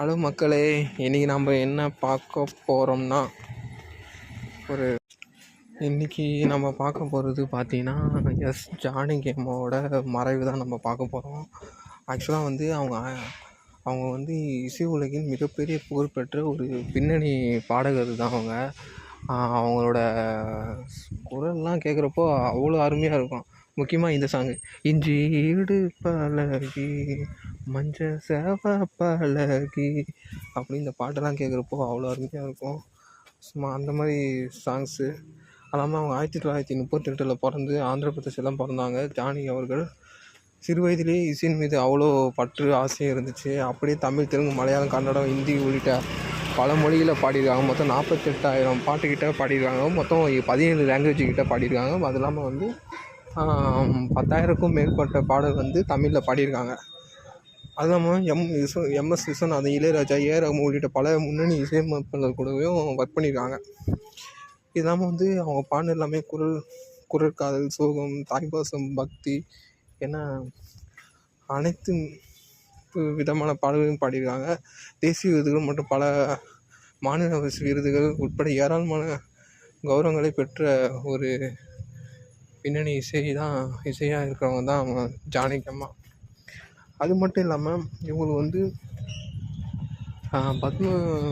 Hello மக்களே, இன்றைக்கி நம்ம என்ன பார்க்க போகிறோம்னா இன்றைக்கி நம்ம பார்க்க போகிறது பார்த்தீங்கன்னா ஜானகியம்மாவோட மறைவு தான் நம்ம பார்க்க போகிறோம். ஆக்சுவலாக வந்து அவங்க வந்து இசை உலகின் மிகப்பெரிய புகழ்பெற்ற ஒரு பின்னணி பாடகர் தான் அவங்க. அவங்களோட குரல்லாம் கேட்குறப்போ அவ்வளோ அருமையாக இருக்கும். முக்கியமாக இந்த சாங்கு, இஞ்சி ஈடு பழகி மஞ்ச சேவ பழகி அப்படின்னு இந்த பாட்டெல்லாம் கேட்குறப்போ அவ்வளோ அருமையாக இருக்கும். சும்மா அந்த மாதிரி சாங்ஸு. அல்லாமல் அவங்க 1938 பிறந்து ஆந்திர பிரதேசெல்லாம் பிறந்தாங்க. ஜானகி அவர்கள் சிறு வயதிலேயே இசையின் மீது அவ்வளோ பற்று ஆசையும் இருந்துச்சு. அப்படியே தமிழ், தெலுங்கு, மலையாளம், கன்னடம், ஹிந்தி உள்ளிட்ட பல மொழிகளில் பாடியிருக்காங்க. மொத்தம் 48,000 பாட்டுக்கிட்ட பாடியிருக்காங்க. மொத்தம் 17 லாங்குவேஜ் கிட்ட பாடியிருக்காங்க. அது இல்லாமல் வந்து 10,000க்கும் மேற்பட்ட பாடல் வந்து தமிழில் பாடியிருக்காங்க. அது இல்லாமல் எம்எஸ் விஸ்வநாதன், இளையராஜா, ரகுமான் உள்ளிட்ட பல முன்னணி இசையமைப்பாளர்கள் கூடவும் ஒர்க் பண்ணியிருக்காங்க. இது இல்லாமல் வந்து அவங்க பாடின எல்லாமே குரல் காதல், சோகம், தாய்பாசம், பக்தி என அனைத்து விதமான பாடல்களையும் பாடியிருக்காங்க. தேசிய விருதுகள் மற்றும் பல மாநில விருதுகள் உட்பட ஏராளமான கௌரவங்களை பெற்ற ஒரு பின்னணி இசையாக இருக்கிறவங்க தான் அவங்க ஜானகி அம்மா. அது மட்டும் இல்லாமல் இவங்களுக்கு வந்து பத்ம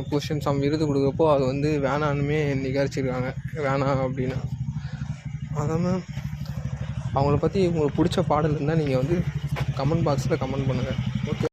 பூஷன் விருது கொடுக்குறப்போ அது வந்து வேணான்னுமே நிகழ்ச்சிருக்காங்க, வேணாம் அப்படின்னு. அதாமல் அவங்கள பற்றி உங்களுக்கு பிடிச்ச பாடல் இருந்தால் நீங்கள் வந்து கமெண்ட் பாக்ஸில் கமெண்ட் பண்ணுங்கள். ஓகே.